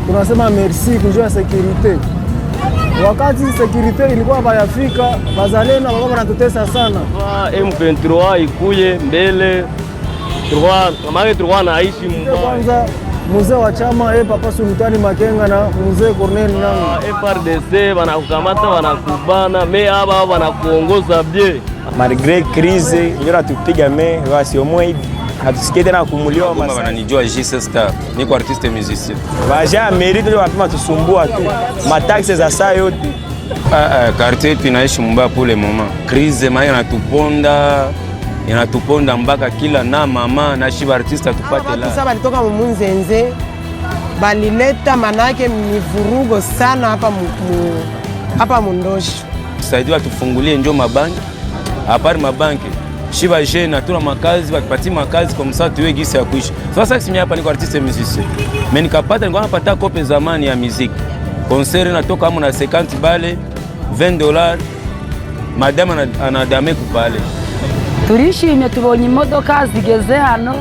tunasema merci kujua security. Wakati security ilikuwa bayafika, bazalendo wao wanatutesa sana. M23 ikuye mbele, tulikuwa naishi mbaya. Kwanza mzee wa chama Papa Sultani Makenga na mzee Cornel Nangaa. FRDC wanakukamata wanakubana, me hapa wanakuongoza bie. Malgré crise, ndio tupiga me basi omwe hatusikie tena kumuliwa mama wananijua JC Star. Niko artiste musicien. Baja mérite ndio wanapima tusumbua tu. Mataxes za saa yote. Quartier tunaishi mbaya pole mama. Crise maana inatuponda mpaka kila na mama na shiba artiste tupate la. Sasa balitoka Munzenze. Balileta manake ni vurugo sana hapa Mundoshi. Saidiwa tufungulie njoo mabanki. Hapari mabanki. Shiba jena tuna makazi wakipatia makazi kwa msao tuwe gisi ya kuishi. Sasa sisi hapa niko artiste musicien. Mimi nikapata nilikuwa napata kope zamani ya muziki. Concert natoka hapo na 50 bale, $20. Madame anadame kupale. Turishimye tubonye imodoka zigeze hano.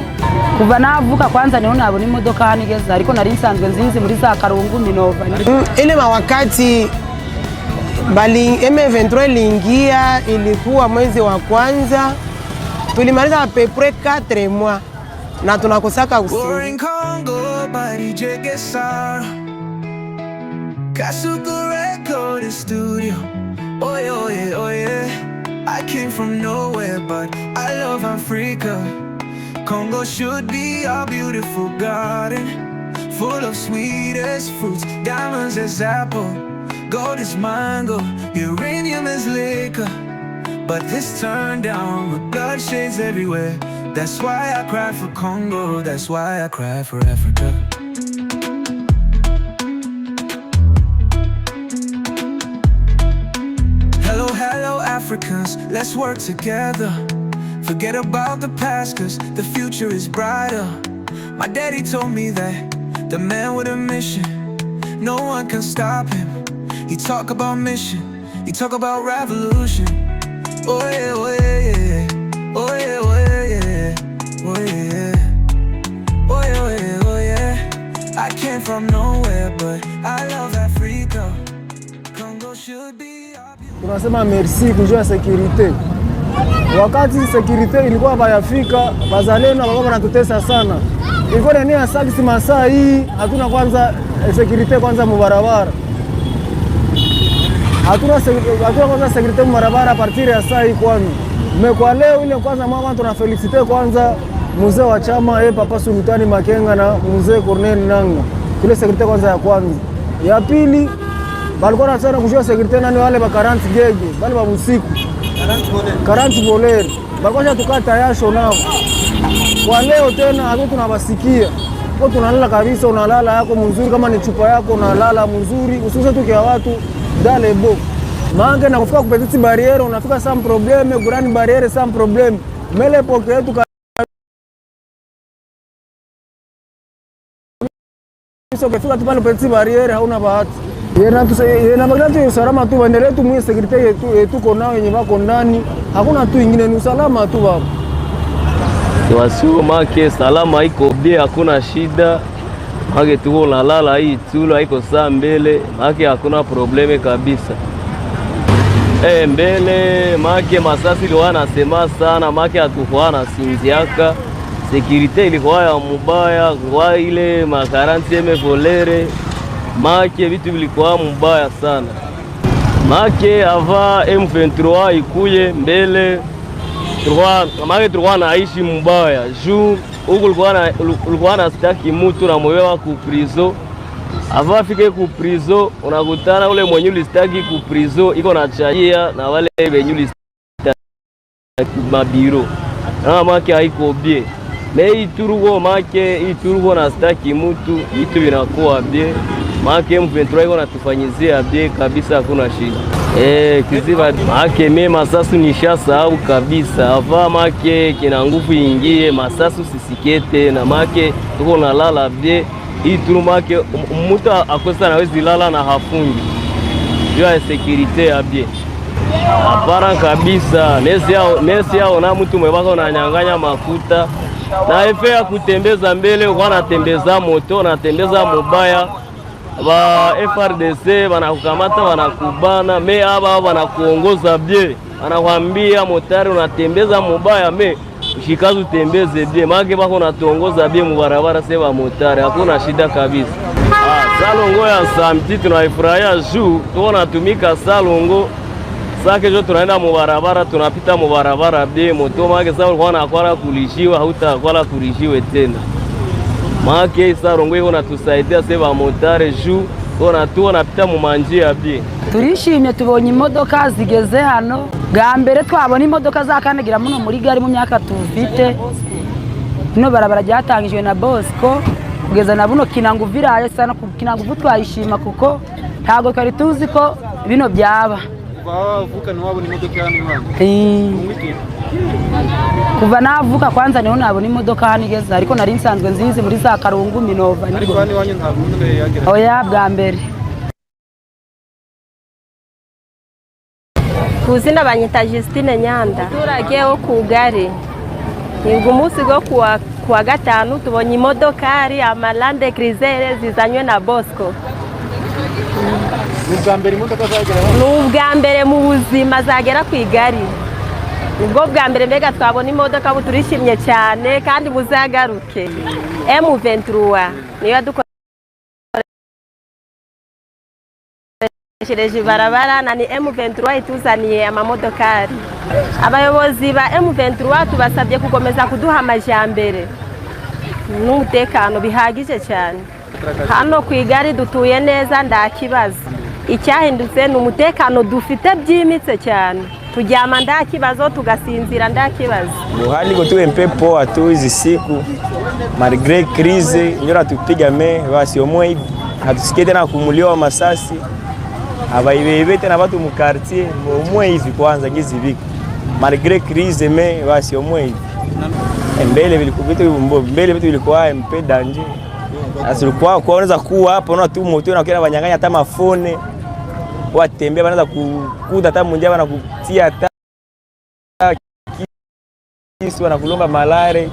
Kuva navuka kwanza niona nabona imodoka hano igeze ariko nari nsanzwe nzizi muri za Karungu Minova. Ile wakati bali M23 lingia ilikuwa mwezi wa kwanza. Tulimaliza apepre 4 mois na tunakosaka usiku. I came from nowhere but I love Africa. Congo should be a beautiful garden full of sweetest fruits, diamonds as apple, gold is mango, uranium is liquor. But this turned down with blood shades everywhere. That's why I cry for Congo, that's why I cry for Africa. Hello, hello Africans, let's work together. Forget about the past cause the future is brighter. My daddy told me that the man with a mission, no one can stop him. He talk about mission, he talk about revolution. Oh yeah, oh yeah, yeah. Oh yeah, oh yeah, yeah. Oh yeah, oh yeah, oh yeah, oh yeah. I came from nowhere but I love Africa. Congo should be. Tunasema merci kujua security. Wakati security ilikuwa bayafika, bazalendo wao wanatutesa sana. Ilikuwa ni asaki masaa hii, hatuna kwanza security kwanza mubarabara. Hatuna kwanza security mubarabara partir ya saa hii kwani. Mmekwa leo ile kwanza mama tunafelicite kwanza mzee wa chama Papa Sultani Makenga na mzee Cornel Nangaa. Ile security kwanza ya kwanza. Ya pili balikuwa wanataka kujua security nani wale ba 40 gege, bali ba usiku. 40 voler. Balikuwa tukata yasho nao. Kwa leo tena hapo tunabasikia. Kwa tunalala kabisa, unalala yako mzuri kama ni chupa yako unalala mzuri, usiuze tu kwa watu dale bo. Maana na kufika kupetiti barriere unafika sans problème, grande barriere sans problème. Mele poke yetu sio kufika tu pale petiti barriere hauna bahati. Yena magati usalama tu waendelee tu mwe security yetu konao yenye wako ndani. Hakuna tu ingine ni usalama tu baba. Wasio make salama iko bie, hakuna shida. Make tuko nalala hii tulo haiko saa mbele, make hakuna probleme kabisa. Mbele make masasi ilikuwa nasema sana, make hatukuwa na sinziaka. Security ilikuwa ya mubaya, kwa ile makaranti volere. Make vitu vilikuwa mubaya sana. Make ava M23 ikuye mbele tulikuwa naishi mbaya. Juu huko ulikuwa na staki mtu na moyo wa kuprizo. Ava afike kuprizo unakutana ule mwenye ulistaki kuprizo iko na chajia na wale wenye ulistaki mabiro. Na make haiko bie. Na hii turugo na staki mtu vitu vinakuwa bie. Make M23 iko natufanyizia bie kabisa, hakuna shida. Kiziba make mimi masasu nishasahau kabisa. Ava make kina nguvu ingie masasu sisikete na make tuko nalala bie. Hii turu make mtu akosa nawezi lala na hafungi. Juu ya security ya bie. Hapana kabisa. Nesi yao na mtu mwebaka unanyang'anya mafuta. Na efe ya kutembeza mbele, kwa natembeza moto, natembeza mubaya. ba FRDC wanakukamata wanakubana, me aba wanakuongoza bie, wanakwambia motari unatembeza mubaya, me ushikazi utembeze bie, make bako unatuongoza bie mubarabara. Sema motari hakuna shida kabisa. Salongo ya samedi tunaifurahia juu tunatumika salongo. Sasa kesho tunaenda mubarabara, tunapita mubarabara bie moto, make sasa ulikuwa unakwala kulishiwa, hautakwala kulishiwe tena. Make salongo iko natusaidia sema motari juu tunapita mu manjia bie. Turishimye tubonye imodoka zigeze hano. Bwa mbere twabona imodoka zakandagira muno muri gari mu myaka tufite. Bino barabara ryatangijwe na Bosco kugeza na buno Kinanguvu iraye sana. Kinanguvu twayishima kuko ntago twari tuzi ko bino byaba. Bavuka ntiwabona imodoka hano iwanyu? Kuva navuka kwanza niho nabona imodoka hano igeze, ariko nari nsanzwe nzizi muri za Karungu Minova. Ariko hano iwanyu nta muntu yagera? Oya, bwa mbere. Kuzina banyita Justine Nyanda, turage wo kugari. Ngo umunsi go kuwa gatanu tubonye imodokari amalande cruiser zizanywe na Bosco. Ubwa mbere imodoka zagera hano? N'ubwa mbere mu buzima zagera ku igari. Ubwo bwa mbere mbega twabona imodoka buturishimye cyane kandi muzagaruke. M23 niyo dukoresheje barabara na ni M23 ituzaniye amamodokari. Abayobozi ba M23 tubasabye gukomeza kuduha amajambere n'umutekano bihagije cyane. Hano ku igari dutuye neza ndakibazo. Icyahindutse n'umutekano dufite byimitse cyane. Turyama ndakibazo tugasinzira ndakibazo. Hali ko tuwe mpepo atu hizi siku malgré crise nyora tupiga me basi omwe hatusikie tena kumuliwa masasi abaibebe tena watu mu quartier omwe hivi kwanza gizi viko malgré crise me basi omwe hivi mbele vitu vilikuwa mpe danger asilikuwa kuanza kuwa hapo na tu moto na kila banyanganya hata mafone watembea wanaanza kukuda hata mmoja wanakutia hata kisi wanakulomba malare.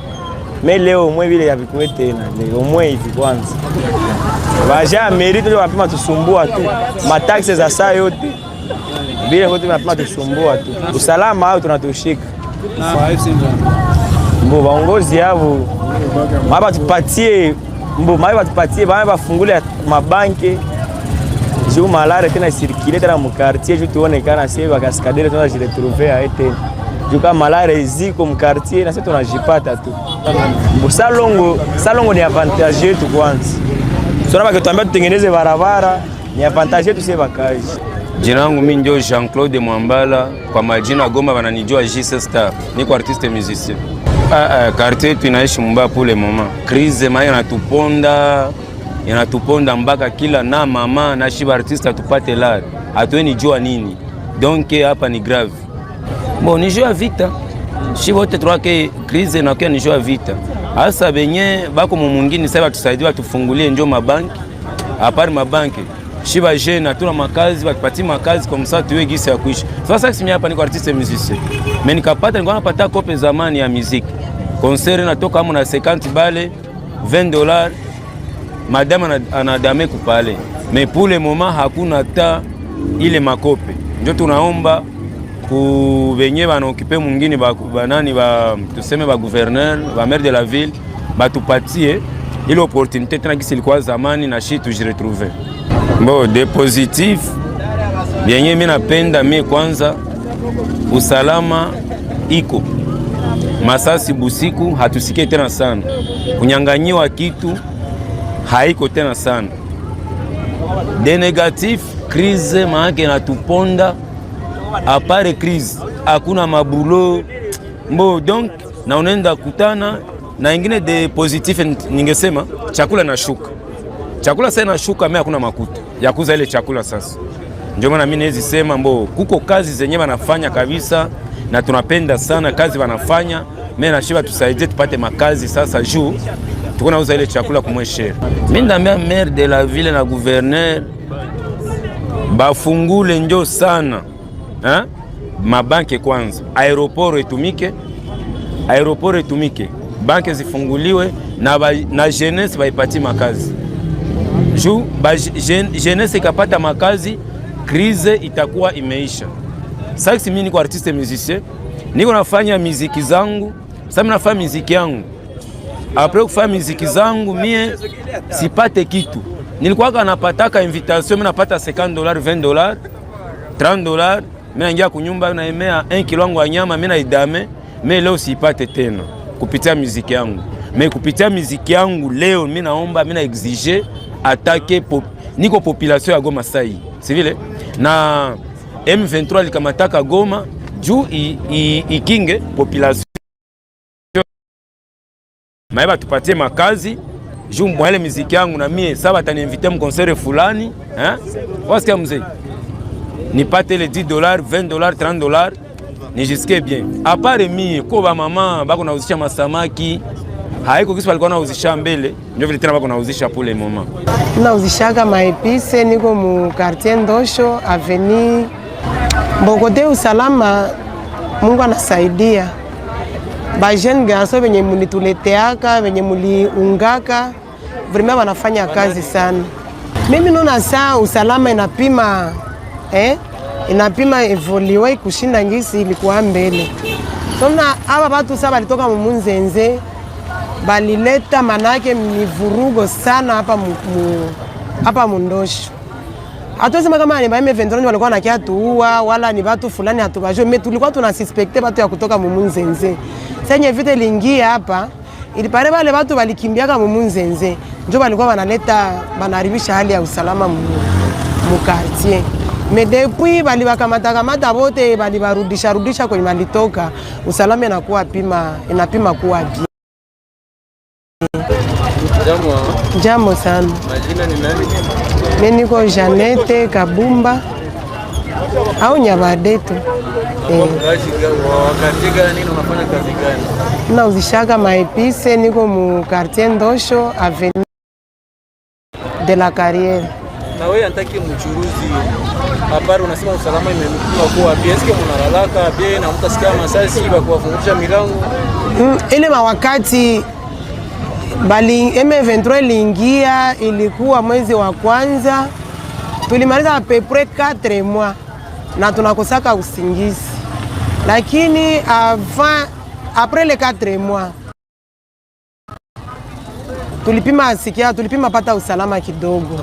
Me leo mwe vile havikuwe tena, leo mwe hivi kwanza waja merito leo wapima tusumbua tu mataxi za saa yote vile kote wapima tusumbua tu usalama au tunatushika mbo waongozi yao maba tupatie bafungule mabanki juu malare tena isirikile tena mu quartier juu tuone kana sasa bakaskadere tunajiretrouver a ete juu kama malare ziko mu quartier na sisi tunajipata tu. Salongo ni avantage yetu kwanza. Sio kama tuambia tutengeneze barabara ni avantage yetu sisi bakaji. Jina langu mimi ndio Jean-Claude Mwambala, kwa majina Goma wananijua JC Star. Niko artiste musicien. Quartier tunaishi mbaya pour le moment. Crise mayo inatuponda mpaka kila na mama na shiba artiste tupate la. Hatueni jua nini. Donc hapa ni grave. Bon, ni jua vita. Shiba wote tuwake crise na kwa ni jua vita. Hasa benye bako mwingine sasa tusaidie tufungulie njoo mabanki. Apart mabanki. Shiba jeune tuna makazi batupatie makazi kwa msa tuwe gisi ya kuishi. Sasa sisi hapa niko artiste musicien. Mais nikapata nilikuwa napata kope zamani ya muziki. Concert natoka hapo na 50 bale, $20. Madame anadame kupale. Mais pour le moment hakuna ta ile makope. Ndio tunaomba ku benye banaokipe mwingine banani tuseme ba gouverneur, ba maire de la ville batupatie ile opportunité tena gisi ilikuwa zamani na shi tujiretrouver. Bon, de positif benye mimi napenda mimi kwanza usalama iko. Masasi busiku hatusikie tena sana. Kunyanganyiwa kitu haiko tena sana. De negatif crise maake natuponda. Apare crise hakuna mabulo. Mbo donc na unaenda kutana na ingine de positif ningesema chakula na shuka. Chakula sasa inashuka, mimi hakuna makuta ya kuuza ile chakula sasa. Ndio maana mimi naweza sema mbo kuko kazi zenyewe wanafanya kabisa na tunapenda sana kazi wanafanya. Mimi na shiba tusaidie tupate makazi sasa juu tuko nauza ile chakula kumweshere. Mimi ndambia maire de la ville na gouverneur bafungule njoo sana. Mabanki kwanza, aeroport itumike, banki zifunguliwe na jeunesse baipatie makazi. juu jeunesse ikapata makazi, krize itakuwa imeisha. Sasa mimi niko artiste musicien, niko nafanya muziki zangu. Sasa mimi nafanya muziki yangu, après kufanya muziki zangu mie sipate kitu. Nilikuwa napataka invitation, mimi napata $50, $20, $30. Mimi naingia kunyumba na emea 1 kilo wangu wa nyama, mimi naidame. Mimi leo sipate tena kupitia muziki yangu. Mimi kupitia muziki yangu leo mimi naomba, mimi na exige atake niko population ya Goma sai. Si vile? Na M23 likamataka Goma juu ikinge population. Maiba tupatie makazi juu mwele muziki yangu na mie saba ataniinvite mu concert fulani, wasikia mzee. Nipate le $10, $20, $30, nijisikie bien. Apare mie ko ba mama bako nauzisha masamaki, haiko kisi walikuwa nauzisha mbele, ndio vile tena bako nauzisha pour le moment. Nauzishaka maepise, niko mu quartier Ndosho avenue Mbokote. Usalama Mungu anasaidia. Ba jeune garçon venye mulituleteaka, venye muliungaka, vraiment wanafanya kazi sana. Mimi naona saa usalama inapima inapima evoluer kushinda ngisi ilikuwa mbele. Sona hapa watu sasa walitoka Munzenze, balileta manake mivurugo sana hapa Mundosho. Hatuwezi kama ni baime vendroni walikuwa nakia tuua wala ni watu fulani hatubajo, mimi tulikuwa tunasuspecte watu ya kutoka Munzenze. Sasa vite lingia hapa ilipare wale watu walikimbiaka Munzenze, ndio walikuwa wanaleta banaribisha hali ya usalama mu quartier. Mais depuis bali bakamata bote bali barudisha kwenye malitoka, usalama inapima kuwa bien. Jambo sana. Majina ni nani? Mimi niko Janete Kabumba au Nyabadetu. Wakati gani unafanya kazi gani? Nauzishaka maepise, niko mu quartier Ndosho avenue de la Carrière. Na wewe antaki mchuruzi, habari unasema usalama imekuwa kuwa bien, eske mnalalaka bien na mtasikia masasi bakuwafungulisha milango? Ile wakati bali M23 lingia ilikuwa mwezi wa kwanza, tulimaliza à peu près 4 mois na tunakosaka usingizi, lakini après les 4 mois tulipima pata usalama kidogo.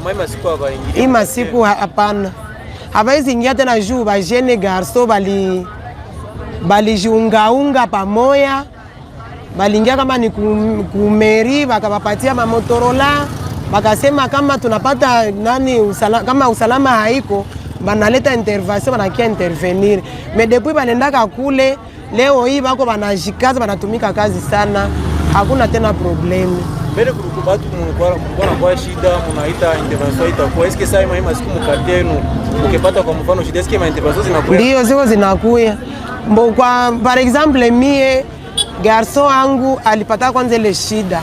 Hii masiku hapana, hawezi ingia tena juu ba jeune garçon balijiungaunga pamoja, balingia kama ni kumeri, bakapapatia mamotorola, bakasema kama tunapata kama usalama haiko banaleta intervention, banakia intervenir. Mais depuis banendaka kule, leo hii bako banajikaza, banatumika kazi sana, hakuna tena probleme. Mbele kulikuwa kwa shida, mnaita intervention itakuwa. Eske sasa hivi siku mkate yenu ukipata kwa mfano shida, eske ma intervention zinakuwa? Ndio ziko zinakuya. Par exemple mie garçon wangu alipata kwanza ile shida.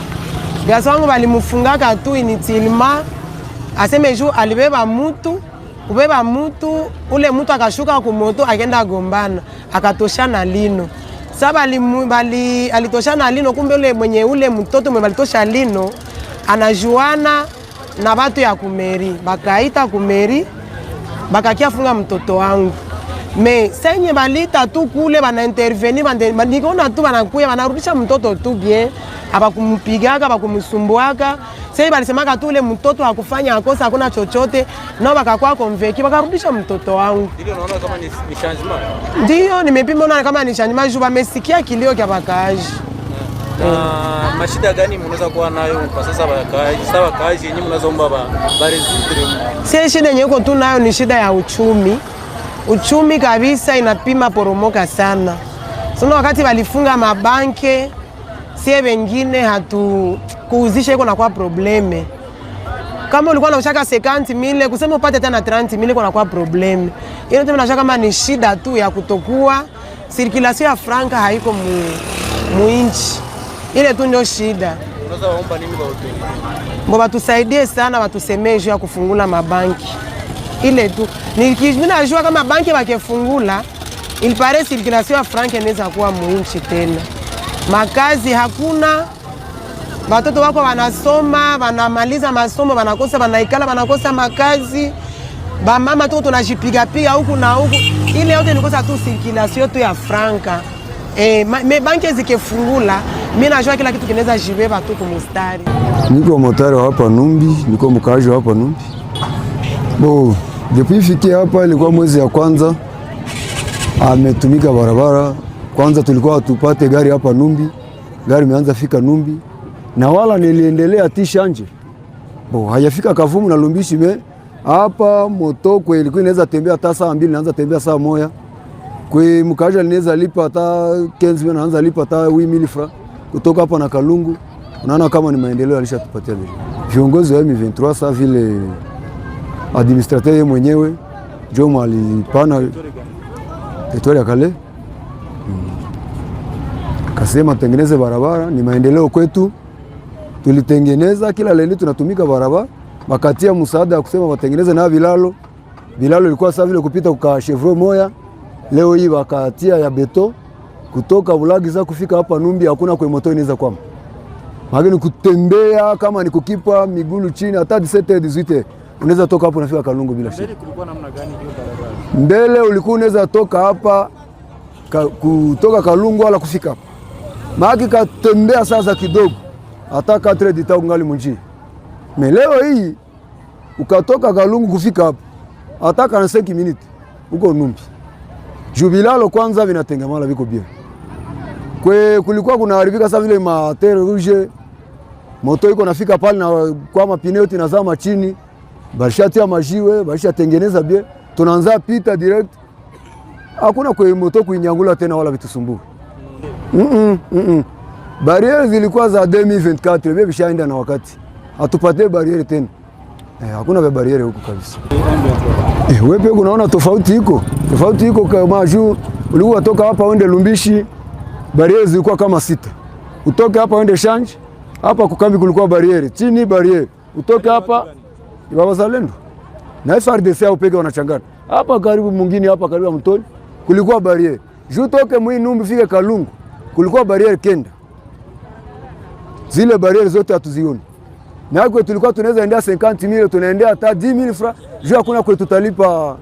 Garçon wangu balimufungaka tu inutilement, aseme juu alibeba mutu, ule mutu akashuka ku moto akaenda gombana, akatoshana lino. Saba alitoshana lino, kumbe ule mtoto mwenye alitosha lino anajuana na watu ya kumeri, bakaita kumeri, bakakia funga mtoto wangu. Me senye balita tu kule bana intervenir, nikaona tu banakuya banarudisha mtoto tu bien, abakumpigaka bakumusumbuaka. Sasa balisemaka tu ule mtoto hakufanya akosa, hakuna chochote, nao bakakuwa konveki, bakarudisha mtoto wangu. Ndio naona kama ni changement. Ndio nimepima naona kama ni changement, juu bamesikia kilio kya bakaaji. Mashida gani mnaweza kuwa nayo kwa sasa bakaaji? Sasa bakaaji yenyewe mnazoomba barezutre. Sasa shida yenyewe tu nayo ni shida ya uchumi. Uchumi kabisa inapima poromoka sana. Sasa wakati walifunga mabanke, sie wengine kuuzisha iko na kwa probleme. Kama ulikuwa unashaka 50,000 kusema upate tena 30,000 iko na kwa probleme. Hiyo ndio tunashaka kama ni shida tu ya kutokuwa circulation ya franka haiko mu inchi. Ile tu ndio shida. Unaweza waomba nini kwa watu? Mbona tusaidie sana, watusemee juu ya kufungula mabanki. Ile tu. Mimi najua kama banki bakifungula, il paraît circulation ya franka inaweza kuwa mu inchi tena. Makazi hakuna, watoto wako wanasoma, wanamaliza masomo, wanakosa, wanaikala, wanakosa makazi. Bamama tu tunajipiga huku na huku, ile yote nikosa tu circulation tu ya franka. Banki zikifungula, mimi najua kila kitu kinaweza jibeba tu kumustari. Niko motari hapa Numbi, niko mkaaji hapa Numbi. Bo, depuis fikia hapa ilikuwa mwezi ya kwanza ametumika barabara. Kwanza tulikuwa tupate gari hapa Numbi, gari imeanza fika Numbi na wala niliendelea tishanje. Bo, hayafika Kavumu na Lumbishi hapa moto kwa ilikuwa inaweza tembea hata saa 2, inaanza tembea saa 1. Kwa mkaaji inaweza lipa hata 15, anaanza lipa hata 8000 francs kutoka hapa na Kalungu. Unaona kama ni maendeleo alishatupatia vile. Viongozi wa M23 sasa vile administrateur yeye mwenyewe Jomo alipana territoire ya Kale. Kasema tengeneze barabara ni maendeleo kwetu. Tulitengeneza kila leo tunatumika barabara. Wakatia msaada kusema watengeneze na vilalo. Vilalo ilikuwa sasa vile kupita kwa chevron moya. Leo hii wakatia ya beto kutoka Bulagiza kufika hapa Numbi hakuna kwa moto inaweza kwama. Mageni kutembea kama ni kukipa migulu chini hata 17-18 unaweza toka hapo unafika Kalungu bila shida. Mbele kulikuwa namna gani hiyo barabara? Mbele ulikuwa unaweza toka hapa kutoka Kalungu wala kufika hapa. Maki katembea sasa kidogo hata 4 dita ungali munji. Leo hii ukatoka Kalungu kufika hapa hata 45 minutes uko Numbi. Jubilalo kwanza vinatengemana viko bien. Kulikuwa kunaharibika sasa vile matere rouge moto iko nafika pale na kwa mapine yote inazama chini. Bashatia majiwe, bashatengeneza bien. Tunaanza pita direct. Hakuna kwa moto kuinyangula tena wala vitusumbue. Barriere zilikuwa za 2024, bebe bishaenda na wakati. Hatupate barriere tena. Hakuna barriere huko kabisa. Wewe pia unaona tofauti iko. Tofauti iko kama juu ulikuwa toka hapa uende Lumbishi, barriere zilikuwa kama 6. Utoke hapa uende Shanji, hapa kukambi kulikuwa barriere, chini barriere. Utoke hapa Baba Zalendo. Na FARDC au peke wanachangana. Hapa karibu mwingine hapa karibu Mtoni kulikuwa barriere. Juu toke Numbi fike Kalungu kulikuwa barriere kenda. Zile barriere zote hatuzioni. Na kwa tulikuwa tunaweza endea 50,000 tunaendea hata 10,000 francs. Juu hakuna kwetu tutalipa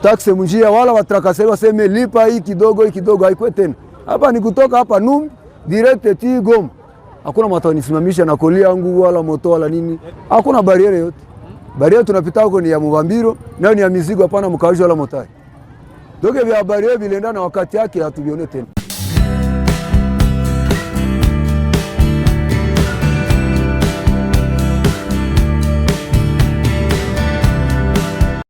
taxe munjia wala watrakaseri waseme lipa hii kidogo haikuwe tena. Hapa ni kutoka hapa Numbi direct ti Goma. Hakuna matanisimamisha na kolia yangu wala moto wala nini. Hakuna barriere yote. Barriere tunapita huko ni ya Muvambiro, nayo ni ya mizigo hapana mkaaji wala motai. Doge vya barriere vilenda na wakati yake hatuvione tena.